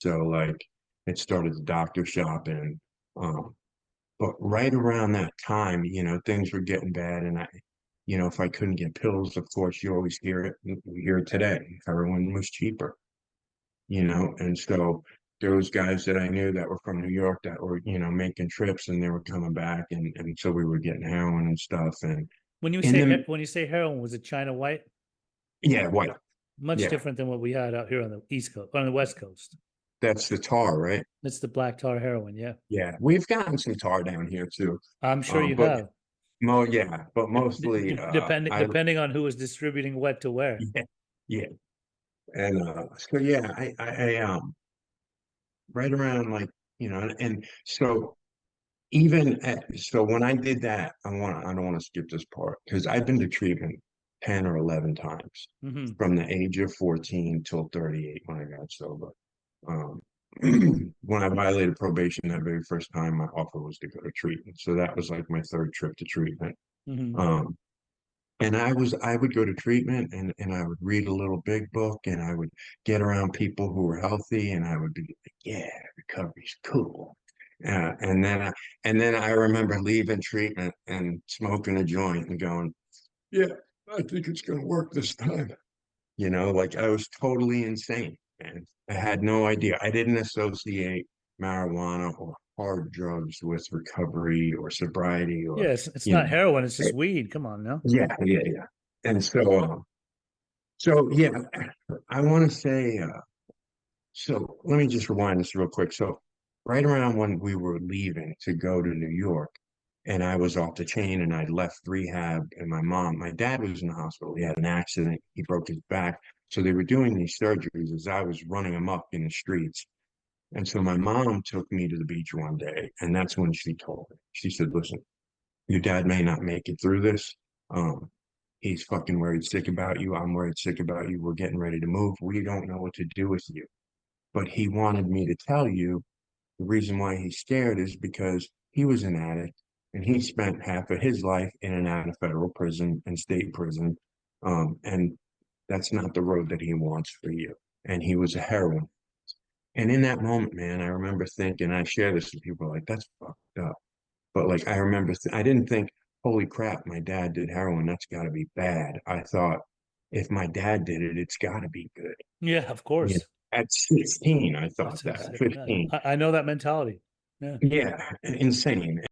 So like it started the doctor shopping. Um, but right around that time, things were getting bad, and if I couldn't get pills, of course, you always hear it. We hear it today. Heroin was cheaper, and so there was guys that I knew that were from New York that were, making trips, and they were coming back, and so we were getting heroin and stuff. And in the When you say heroin, was it China White? yeah, white, Much yeah, different than what we had out here on the East Coast, on the West Coast. that's the tar, right? It's the black tar heroin. Yeah, Yeah, we've gotten some tar down here too. I'm sure you But have. yeah, but mostly, Depending on who is distributing what to where. yeah, yeah, and so yeah, right around like, and so so when I did that, I don't want to skip this part because I've been to treatment 10 or 11 times Hmm. from the age of 14 till 38 when I got sober. Um, when I violated probation that very first time, my offer was to go to treatment. So that was like my third trip to treatment. Hmm. Um, and I would go to treatment and I would read a little big book and I would get around people who were healthy and I would be like, yeah, recovery's cool. And then I remember leaving treatment and smoking a joint and going, yeah, I think it's going to work this time. Like I was totally insane, man. I had no idea. I didn't associate marijuana or hard drugs with recovery or sobriety or, Yeah, it's you not know, heroin. It's just weed. Come on now. yeah, yeah, yeah. And so yeah, I want to say, so let me just rewind this real quick. So right around when we were leaving to go to New York, and I was off the chain and I left rehab, and my dad was in the hospital. He had an accident. He broke his back. So they were doing these surgeries as I was running amok in the streets. And so my mom took me to the beach one day, and that's when she told me. She said, listen, your dad may not make it through this. Um, he's fucking worried sick about you. I'm worried sick about you. We're getting ready to move. We don't know what to do with you. But he wanted me to tell you the reason why he's scared is because he was an addict and he spent half of his life in and out of federal prison and state prison. And that's not the road that he wants for you. And he was a heroin. And in that moment, man, I remember thinking, I share this with people like, that's fucked up. But like, I remember, I didn't think, holy crap, my dad did heroin. That's got to be bad. I thought, if my dad did it, it's got to be good. Yeah, of You know, course. at 16, I thought that. At 15. I know that mentality. Yeah. Yeah, insane.